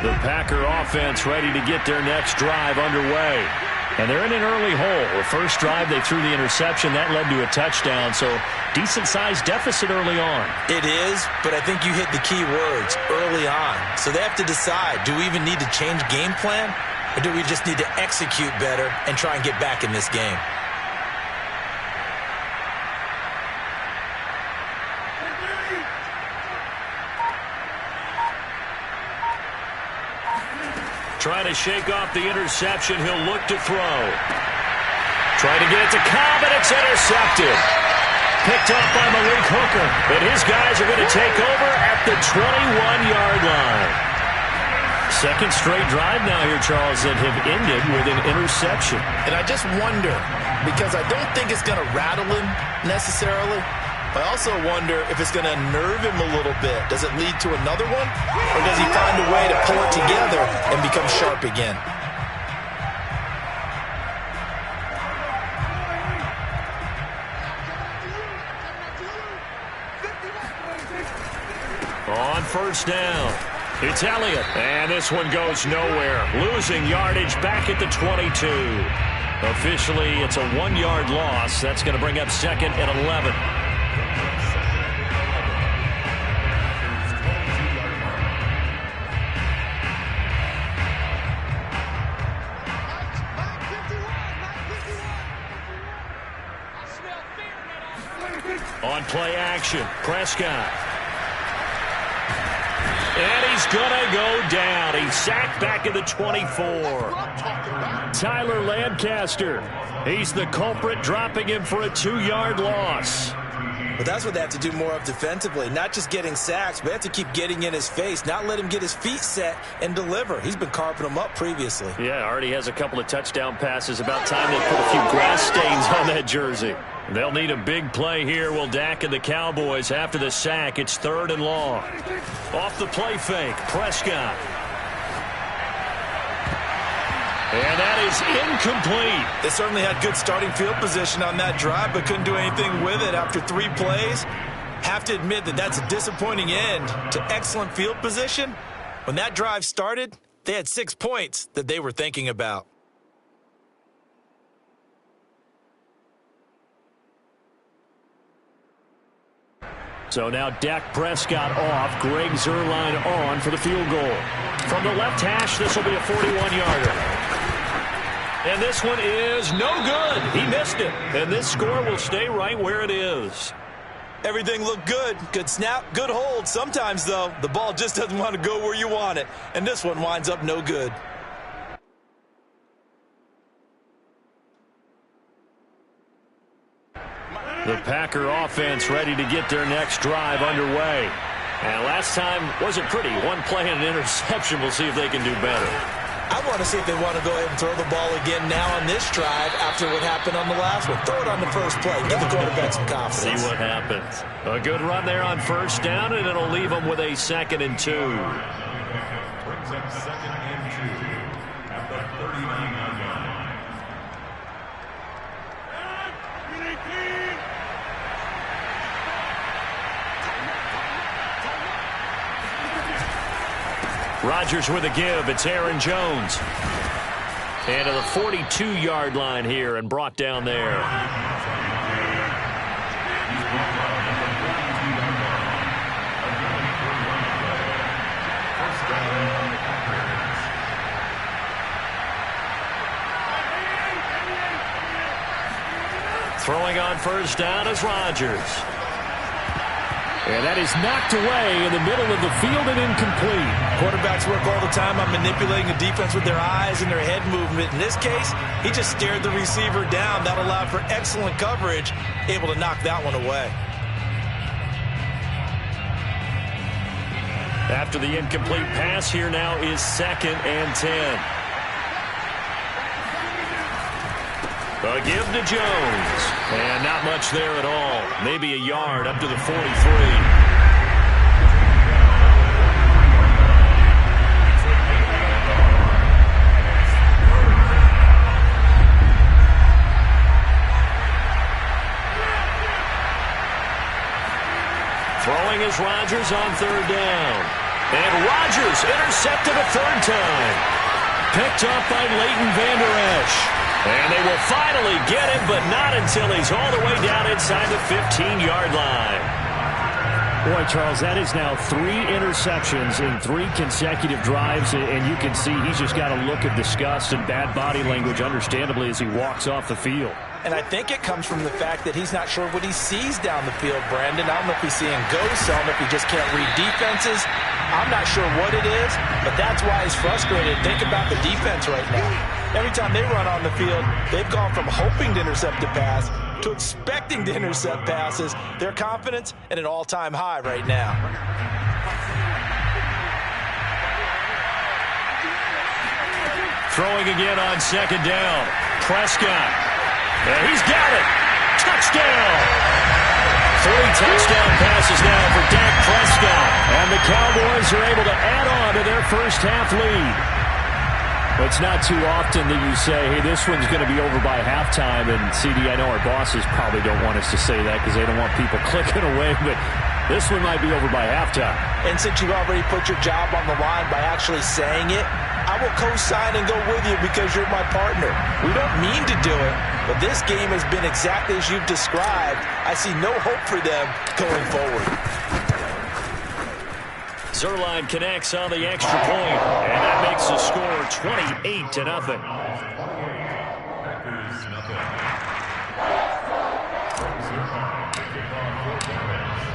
The Packer offense ready to get their next drive underway. And they're in an early hole. The first drive, they threw the interception. That led to a touchdown, so decent-sized deficit early on. It is, but I think you hit the key words, early on. So they have to decide, do we even need to change game plan, or do we just need to execute better and try and get back in this game? Trying to shake off the interception. He'll look to throw. Trying to get it to Cobb, and it's intercepted. Picked up by Malik Hooker. And his guys are going to take over at the 21-yard line. Second straight drive now here, Charles, that have ended with an interception. And I just wonder, because I don't think it's going to rattle him necessarily, I also wonder if it's going to nerve him a little bit. Does it lead to another one? Or does he find a way to pull it together and become sharp again? On first down, it's Elliott. And this one goes nowhere. Losing yardage back at the 22. Officially, it's a 1-yard loss. That's going to bring up second and 11. On play action, Prescott. And he's going to go down. He's sacked back at the 24. Tyler Lancaster. He's the culprit, dropping him for a 2-yard loss. But that's what they have to do more of defensively. Not just getting sacks, but they have to keep getting in his face. Not let him get his feet set and deliver. He's been carping them up previously. Yeah, already has a couple of touchdown passes. About time they put a few grass stains on that jersey. They'll need a big play here, will Dak and the Cowboys. After the sack, it's 3rd and long. Off the play fake, Prescott. And that is incomplete. They certainly had good starting field position on that drive, but couldn't do anything with it after 3 plays. Have to admit that that's a disappointing end to excellent field position. When that drive started, they had 6 points that they were thinking about. So now Dak Prescott off, Greg Zuerlein on for the field goal. From the left hash, this will be a 41-yarder. And this one is no good. He missed it. And this score will stay right where it is. Everything looked good. Good snap, good hold. Sometimes, though, the ball just doesn't want to go where you want it. And this one winds up no good. The Packer offense ready to get their next drive underway. And last time wasn't pretty. 1 play and an interception. We'll see if they can do better. I want to see if they want to go ahead and throw the ball again now on this drive after what happened on the last one. Throw it on the first play. Give the quarterback some confidence. See what happens. A good run there on first down, and it'll leave them with a 2nd and 2. Brings up 2nd and 2 at the 39-yard line. Rodgers with a give. It's Aaron Jones. And to the 42-yard line here and brought down there. Throwing on first down is Rodgers. And that is knocked away in the middle of the field and incomplete. Quarterbacks work all the time on manipulating the defense with their eyes and their head movement. In this case, he just stared the receiver down. That allowed for excellent coverage, able to knock that one away. After the incomplete pass, here now is 2nd and 10. A give to Jones. And not much there at all. Maybe a yard up to the 43. Throwing is Rodgers on 3rd down. And Rodgers intercepted a third time. Picked up by Leighton Vander Esch. And they will finally get him, but not until he's all the way down inside the 15-yard line. Boy, Charles, that is now 3 interceptions in 3 consecutive drives, and you can see he's just got a look of disgust and bad body language, understandably, as he walks off the field. And I think it comes from the fact that he's not sure what he sees down the field, Brandon. I don't know if he's seeing ghosts. I don't know if he just can't read defenses. I'm not sure what it is, but that's why he's frustrated. Think about the defense right now. Every time they run on the field, they've gone from hoping to intercept a pass to expecting to intercept passes. Their confidence at an all-time high right now. Throwing again on second down. Prescott. And he's got it. Touchdown. 3 touchdown passes now for Dak Prescott. And the Cowboys are able to add on to their first half lead. It's not too often that you say, hey, this one's going to be over by halftime. And, CD, I know our bosses probably don't want us to say that because they don't want people clicking away. But this one might be over by halftime. And since you've already put your job on the line by actually saying it, I will co-sign and go with you because you're my partner. We don't mean to do it, but this game has been exactly as you've described. I see no hope for them going forward. Zuerlein connects on the extra point, and that makes the score 28-0.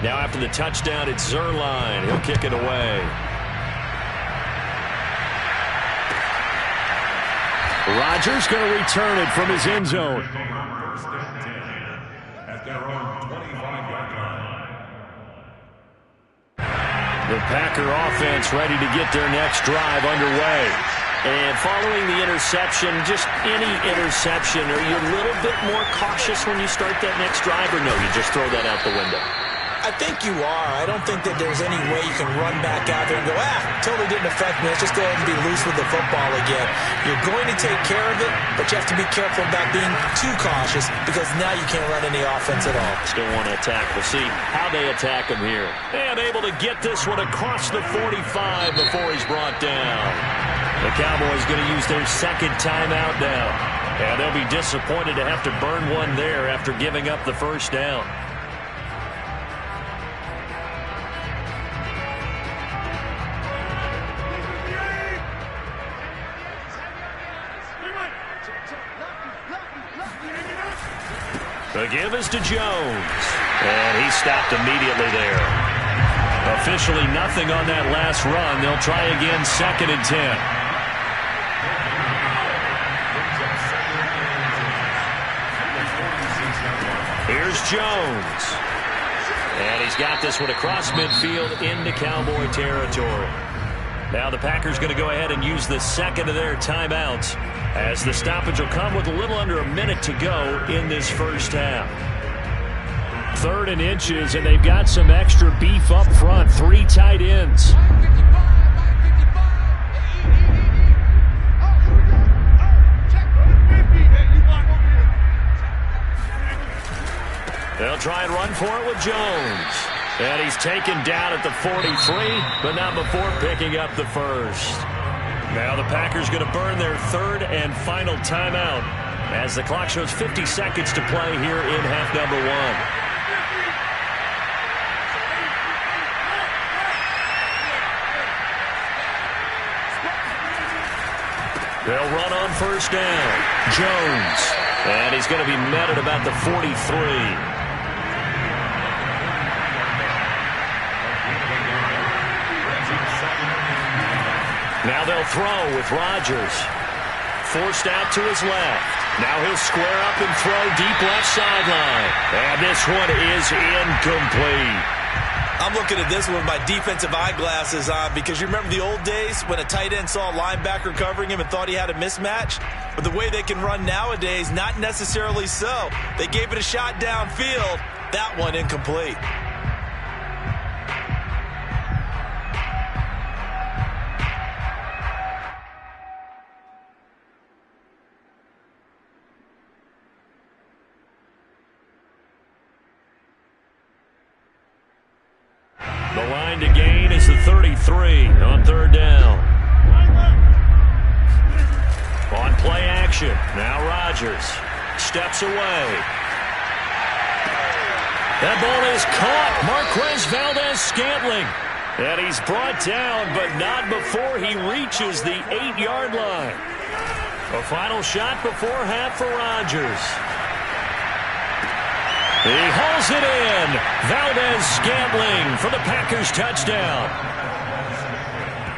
Now after the touchdown, it's Zuerlein. He'll kick it away. Rodgers going to return it from his end zone. At their own 25-yard line. The Packer offense ready to get their next drive underway. And following the interception, just any interception, are you a little bit more cautious when you start that next drive, or no, you just throw that out the window? I think you are. I don't think that there's any way you can run back out there and go, totally didn't affect me. Let's just go ahead and be loose with the football again. You're going to take care of it, but you have to be careful about being too cautious because now you can't run any offense at all. Still want to attack. We'll see how they attack him here. And able to get this one across the 45 before he's brought down. The Cowboys going to use their second timeout now. And they'll be disappointed to have to burn one there after giving up the first down. The give is to Jones. And he stopped immediately there. Officially nothing on that last run. They'll try again, 2nd and 10. Here's Jones. And he's got this one across midfield into Cowboy territory. Now the Packers going to go ahead and use the second of their timeouts as the stoppage will come with a little under a minute to go in this first half. 3rd and inches, and they've got some extra beef up front. 3 tight ends. They'll try and run for it with Jones. And he's taken down at the 43, but not before picking up the first. Now the Packers going to burn their 3rd and final timeout as the clock shows 50 seconds to play here in half number 1. They'll run on first down. Jones. And he's going to be met at about the 43. Now they'll throw with Rodgers. Forced out to his left. Now he'll square up and throw deep left sideline. And this one is incomplete. I'm looking at this one with my defensive eyeglasses on because you remember the old days when a tight end saw a linebacker covering him and thought he had a mismatch? But the way they can run nowadays, not necessarily so. They gave it a shot downfield. That one incomplete. The line to gain is the 33 on third down. On play action, now Rodgers steps away. That ball is caught. Marquez Valdes-Scantling. And he's brought down, but not before he reaches the 8-yard line. A final shot before half for Rodgers. He hauls it in. Valdes-Scantling for the Packers touchdown.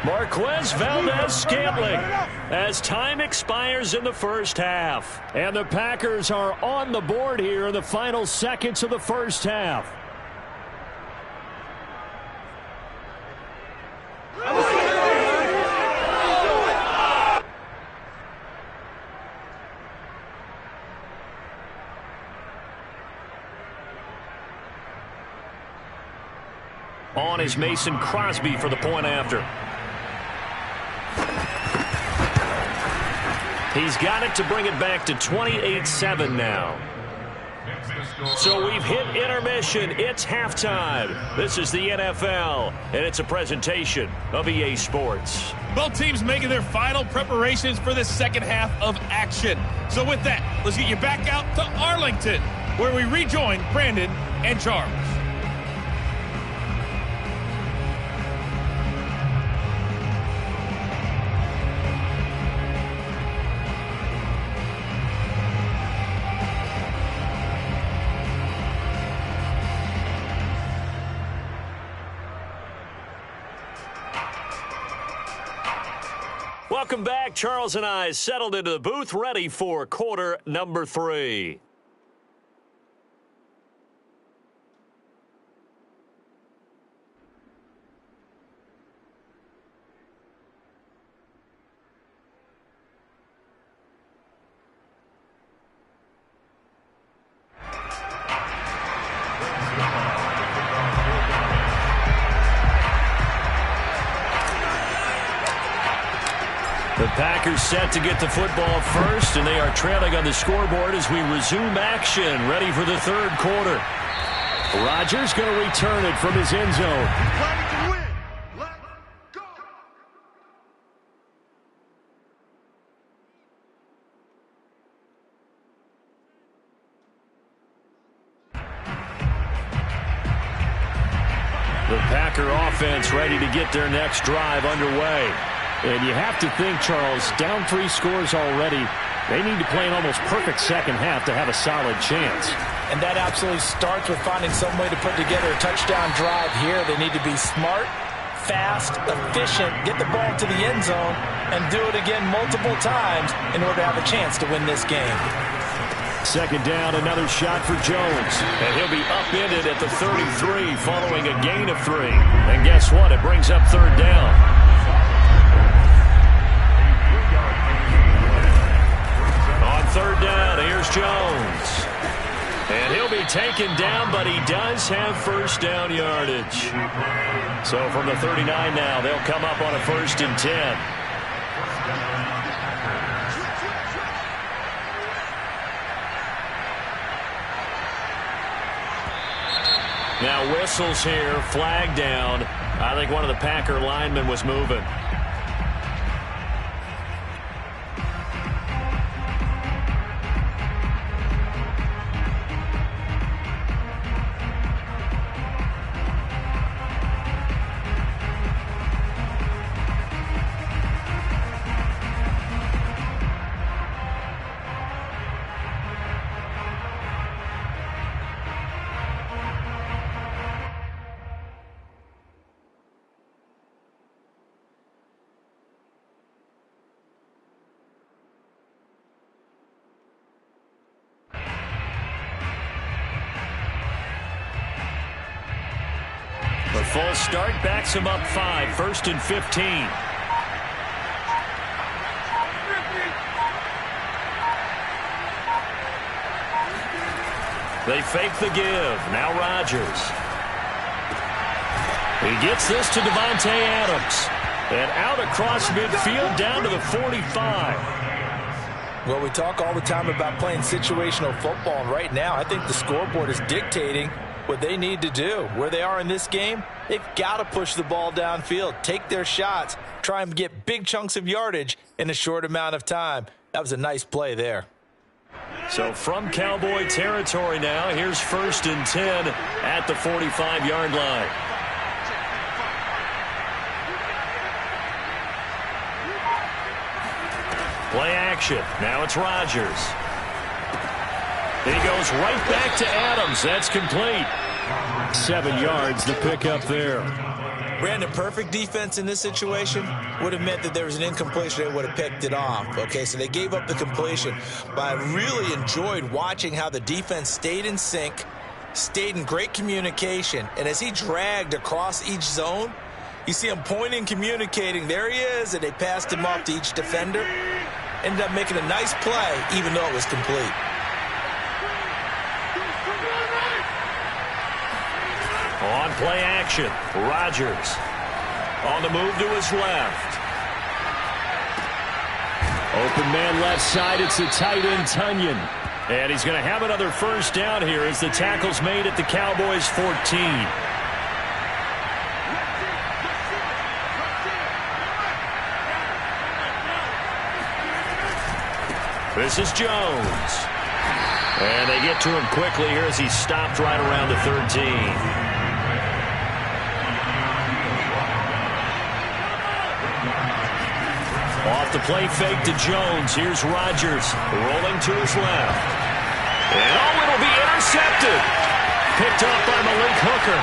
Marquez Valdes-Scantling as time expires in the first half. And the Packers are on the board here in the final seconds of the first half. On is Mason Crosby for the point after. He's got it to bring it back to 28-7 now. So we've hit intermission. It's halftime. This is the NFL, and it's a presentation of EA Sports. Both teams making their final preparations for the second half of action. So with that, let's get you back out to Arlington, where we rejoin Brandon and Charles. Welcome back. Charles and I settled into the booth, ready for quarter number 3. The Packers set to get the football first, and they are trailing on the scoreboard as we resume action, ready for the third quarter. Rodgers going to return it from his end zone. Ready to win. Let's go. The Packer offense ready to get their next drive underway. And you have to think, Charles, down 3 scores already. They need to play an almost perfect second half to have a solid chance. And that absolutely starts with finding some way to put together a touchdown drive here. They need to be smart, fast, efficient, get the ball to the end zone, and do it again multiple times in order to have a chance to win this game. Second down, another shot for Jones. And he'll be upended at the 33 following a gain of 3. And guess what? It brings up third down. Third down, here's Jones. And he'll be taken down, but he does have first down yardage. So from the 39 now, they'll come up on a 1st and 10. Now whistles here, flag down. I think one of the Packer linemen was moving. The full start backs him up 5, 1st and 15. They fake the give. Now Rodgers. He gets this to Davante Adams. And out across midfield down to the 45. Well, we talk all the time about playing situational football, and right now I think the scoreboard is dictating what they need to do. Where they are in this game, they've got to push the ball downfield, take their shots, try and get big chunks of yardage in a short amount of time. That was a nice play there. So from Cowboy territory now, here's 1st and 10 at the 45-yard line. Play action. Now it's Rodgers. He goes right back to Adams. That's complete. 7 yards, the pickup there. Brandon, perfect defense in this situation would have meant that there was an incompletion. They would have picked it off. Okay, so they gave up the completion. But I really enjoyed watching how the defense stayed in sync, stayed in great communication. And as he dragged across each zone, you see him pointing, communicating. There he is, and they passed him off to each defender. Ended up making a nice play, even though it was complete. On play action, Rodgers on the move to his left. Open man left side, it's the tight end Tunyon. And he's going to have another 1st down here as the tackle's made at the Cowboys' 14. This is Jones. And they get to him quickly here as he stopped right around the 13. Off the play fake to Jones. Here's Rodgers rolling to his left. And it'll be intercepted. Picked up by Malik Hooker.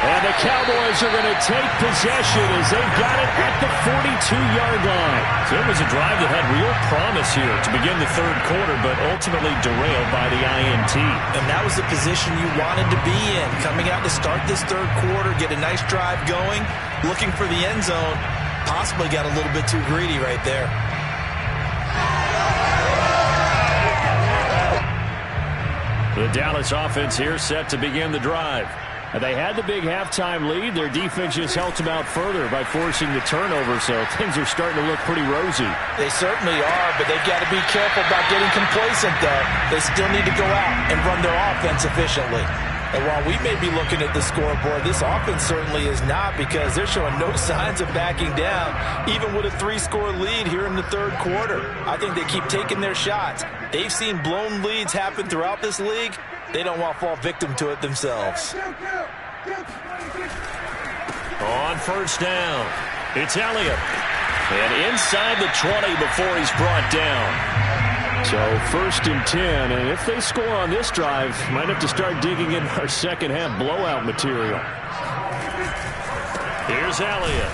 And the Cowboys are going to take possession as they've got it at the 42-yard line. So it was a drive that had real promise here to begin the 3rd quarter, but ultimately derailed by the INT. And that was the position you wanted to be in. Coming out to start this 3rd quarter, get a nice drive going, looking for the end zone. Possibly got a little bit too greedy right there. The Dallas offense here set to begin the drive. They had the big halftime lead. Their defense just helped them out further by forcing the turnover, so things are starting to look pretty rosy. They certainly are, but they've got to be careful about getting complacent, though. They still need to go out and run their offense efficiently. And while we may be looking at the scoreboard, this offense certainly is not, because they're showing no signs of backing down, even with a 3-score lead here in the 3rd quarter. I think they keep taking their shots. They've seen blown leads happen throughout this league. They don't want to fall victim to it themselves. On 1st down, it's Elliott. And inside the 20 before he's brought down. So 1st and 10, and if they score on this drive, might have to start digging in our second-half blowout material. Here's Elliott.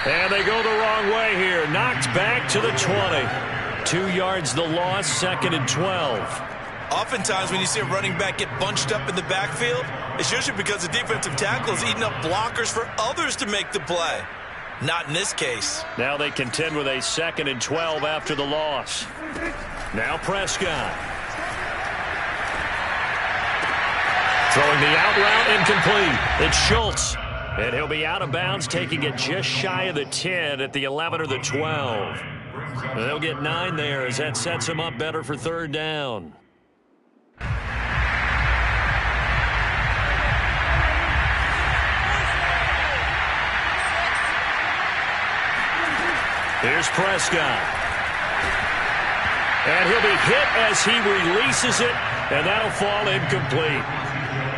And they go the wrong way here. Knocked back to the 20. 2 yards the loss, 2nd and 12. Oftentimes when you see a running back get bunched up in the backfield, it's usually because the defensive tackle is eating up blockers for others to make the play. Not in this case. Now they contend with a 2nd and 12 after the loss. Now Prescott. Throwing the out route incomplete. It's Schultz. And he'll be out of bounds, taking it just shy of the 10 at the 11 or the 12. They'll get 9 there as that sets him up better for 3rd down. Here's Prescott. And he'll be hit as he releases it, and that'll fall incomplete.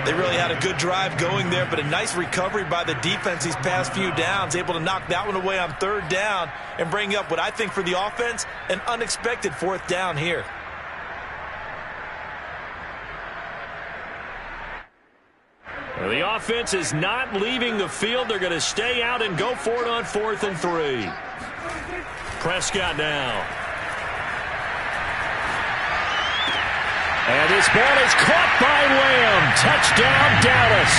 They really had a good drive going there, but a nice recovery by the defense these past few downs, able to knock that one away on 3rd down and bring up what I think for the offense, an unexpected 4th down here. Well, the offense is not leaving the field. They're going to stay out and go for it on 4th and 3. Prescott now. And this ball is caught by Lamb. Touchdown, Dallas.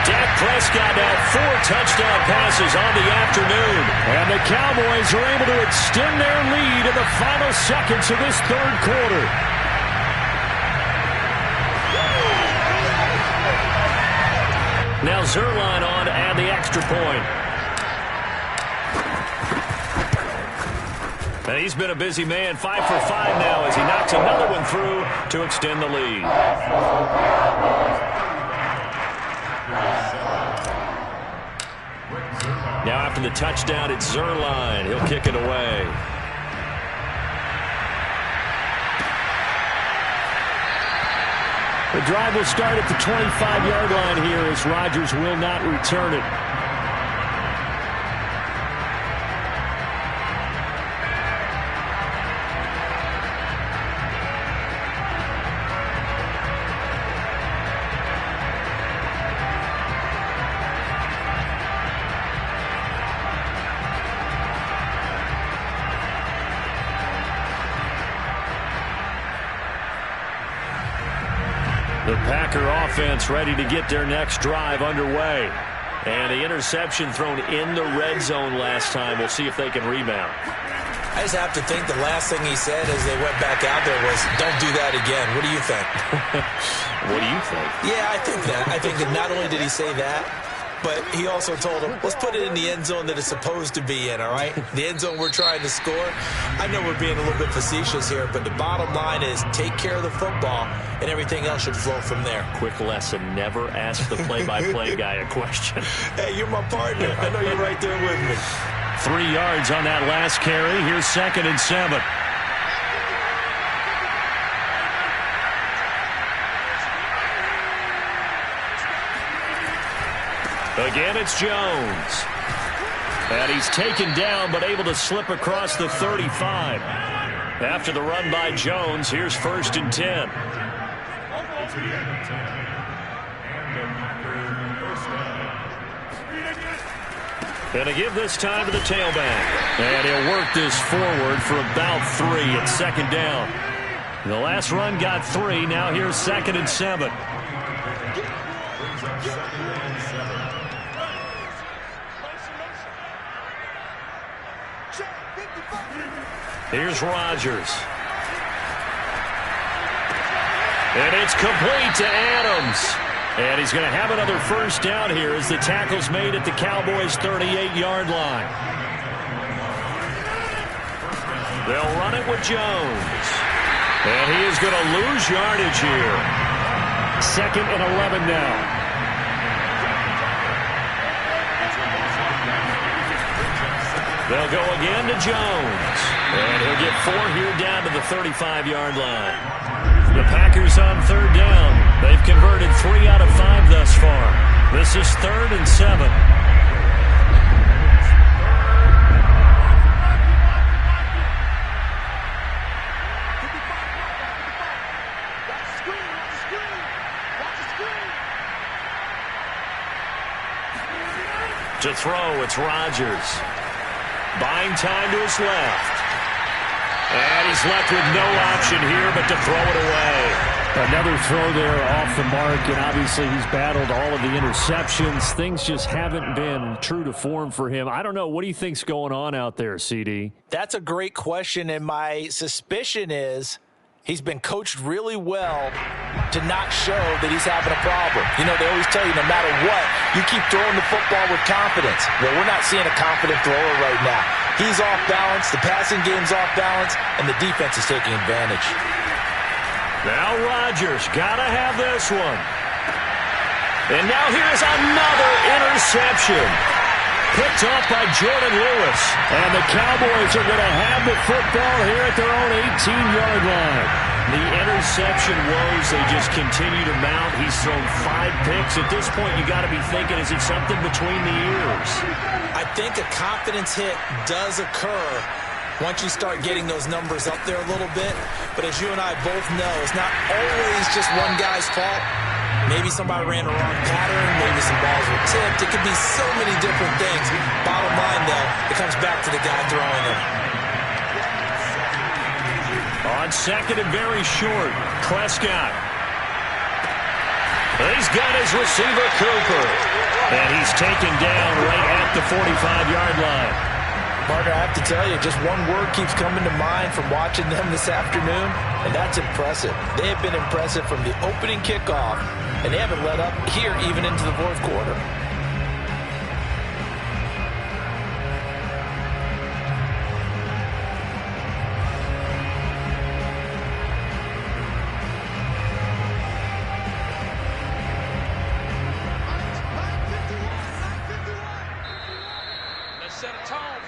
Dak Prescott now 4 touchdown passes on the afternoon. And the Cowboys are able to extend their lead in the final seconds of this 3rd quarter. Now Zuerlein on to add the extra point. And he's been a busy man, 5 for 5 now as he knocks another one through to extend the lead. Now after the touchdown, it's Zuerlein. He'll kick it away. The drive will start at the 25-yard line here as Rodgers will not return it. The Packer offense ready to get their next drive underway. And the interception thrown in the red zone last time. We'll see if they can rebound. I just have to think the last thing he said as they went back out there was, don't do that again. What do you think? What do you think? Yeah, I think that. I think that not only did he say that, but he also told him, let's put it in the end zone that it's supposed to be in, all right? The end zone we're trying to score. I know we're being a little bit facetious here, but the bottom line is take care of the football, and everything else should flow from there. Quick lesson, never ask the play-by-play guy a question. Hey, you're my partner. I know you're right there with me. 3 yards on that last carry. Here's 2nd and 7. Again, it's Jones. And he's taken down, but able to slip across the 35. After the run by Jones, here's 1st and 10. And to give this time to the tailback. And he'll work this forward for about 3 at 2nd down. The last run got 3. Now here's 2nd and 7. Here's Rodgers. And it's complete to Adams. And he's going to have another 1st down here as the tackle's made at the Cowboys' 38-yard line. They'll run it with Jones. And he is going to lose yardage here. 2nd and 11 now. They'll go again to Jones. And he'll get 4 here down to the 35-yard line. The Packers on 3rd down. They've converted 3 out of 5 thus far. This is 3rd and 7. To throw, it's Rodgers. Buying time to his left. And he's left with no option here but to throw it away. Another throw there off the mark, and obviously he's battled all of the interceptions. Things just haven't been true to form for him. I don't know. What do you think's going on out there, CD? That's a great question, and my suspicion is he's been coached really well to not show that he's having a problem. You know, they always tell you no matter what, you keep throwing the football with confidence. Well, we're not seeing a confident thrower right now. He's off balance, the passing game's off balance, and the defense is taking advantage. Now Rodgers got to have this one. And now here's another interception. Picked off by Jordan Lewis. And the Cowboys are going to have the football here at their own 18-yard line. The interception woes, they just continue to mount. He's thrown 5 picks. At this point, you got to be thinking, is it something between the ears? I think a confidence hit does occur once you start getting those numbers up there a little bit. But as you and I both know, it's not always just one guy's fault. Maybe somebody ran the wrong pattern. Maybe some balls were tipped. It could be so many different things. Bottom line, though, it comes back to the guy throwing them. On 2nd and very short, Prescott. He's got his receiver, Cooper. And he's taken down right at the 45-yard line. Partner, I have to tell you, just one word keeps coming to mind from watching them this afternoon, and that's impressive. They have been impressive from the opening kickoff, and they haven't let up here even into the 4th quarter.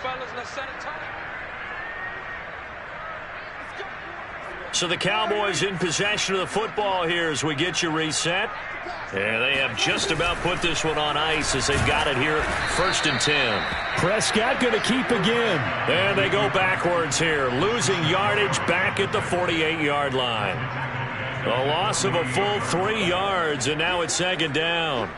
fellas. Let's set it tight. So the Cowboys in possession of the football here as we get you reset. And they have just about put this one on ice as they've got it here, 1st and 10. Prescott going to keep again. And they go backwards here, losing yardage back at the 48-yard line. A loss of a full 3 yards, and now it's 2nd down.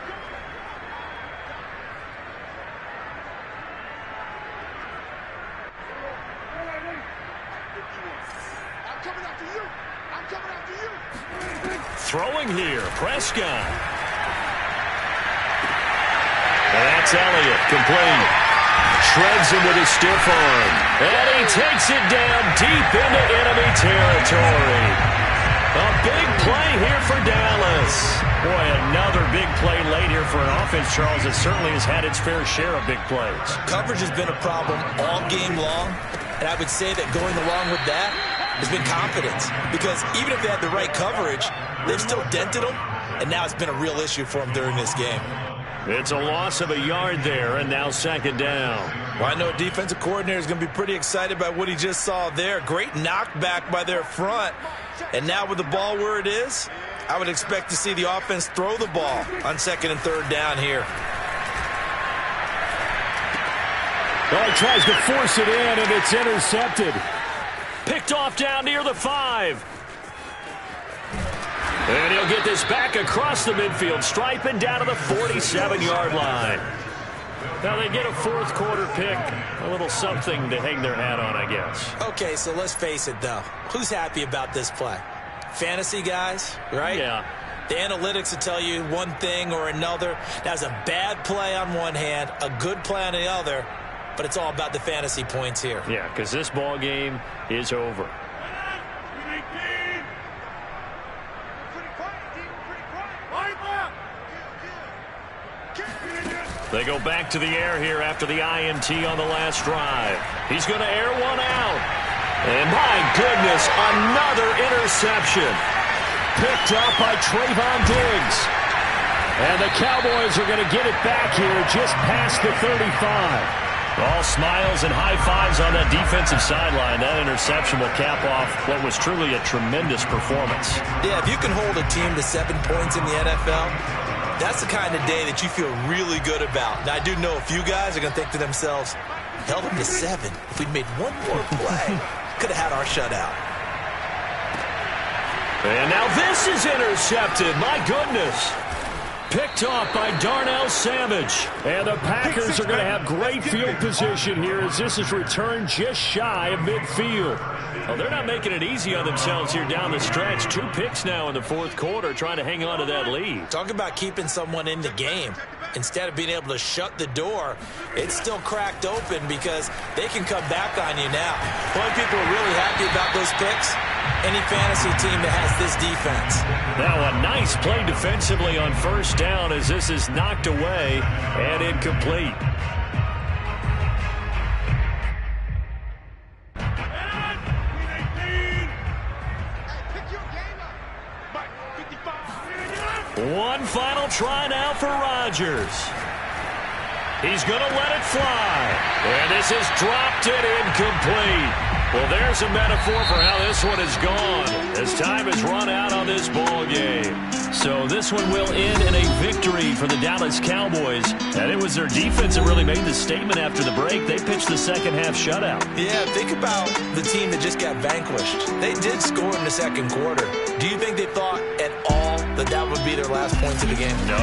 Throwing here, Prescott. And that's Elliott, complete. Shreds him with his stiff arm. And he takes it down deep into enemy territory. A big play here for Dallas. Boy, another big play late here for an offense, Charles, that certainly has had its fair share of big plays. Coverage has been a problem all game long, and I would say that going along with that has been confidence. Because even if they had the right coverage, they've still dented them, and now it's been a real issue for them during this game. It's a loss of a yard there, and now 2nd down. Well, I know a defensive coordinator is going to be pretty excited by what he just saw there. Great knockback by their front. And now with the ball where it is, I would expect to see the offense throw the ball on 2nd and 3rd down here. Well, he tries to force it in, and it's intercepted. Picked off down near the 5. And he'll get this back across the midfield stripe and down to the 47-yard line. Now they get a 4th quarter pick. A little something to hang their hat on, I guess. Okay, so let's face it, though. Who's happy about this play? Fantasy guys, right? Yeah. The analytics will tell you one thing or another. That's a bad play on one hand, a good play on the other, but it's all about the fantasy points here. Yeah, because this ball game is over. They go back to the air here after the INT on the last drive. He's going to air one out. And my goodness, another interception. Picked up by Trayvon Diggs. And the Cowboys are going to get it back here just past the 35. All smiles and high fives on that defensive sideline. That interception will cap off what was truly a tremendous performance. Yeah, if you can hold a team to 7 points in the NFL, that's the kind of day that you feel really good about. Now, I do know a few guys are going to think to themselves, held them to 7. If we'd made one more play, could have had our shutout. And now this is intercepted. My goodness. Picked off by Darnell Savage. And the Packers are going to have great field position here as this is returned just shy of midfield. Well, they're not making it easy on themselves here down the stretch. 2 picks now in the 4th quarter trying to hang on to that lead. Talk about keeping someone in the game. Instead of being able to shut the door, it's still cracked open because they can come back on you now. One people are really happy about those picks. Any fantasy team that has this defense. Now a nice play defensively on 1st down as this is knocked away and incomplete. One final try now for Rodgers. He's going to let it fly. And this is dropped it incomplete. Well, there's a metaphor for how this one is gone as time has run out on this ball game. So this one will end in a victory for the Dallas Cowboys. And it was their defense that really made the statement after the break. They pitched the 2nd half shutout. Yeah, think about the team that just got vanquished. They did score in the 2nd quarter. Do you think they thought at all that that would be their last points of the game? No,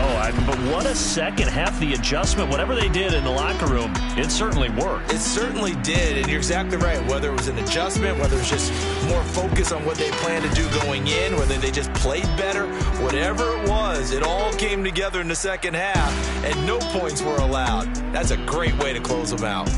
but what a 2nd half, the adjustment, whatever they did in the locker room, it certainly worked. It certainly did, and you're exactly right. Whether it was an adjustment, whether it's just more focus on what they planned to do going in, whether they just played better, whatever it was, it all came together in the 2nd half, and no points were allowed. That's a great way to close them out.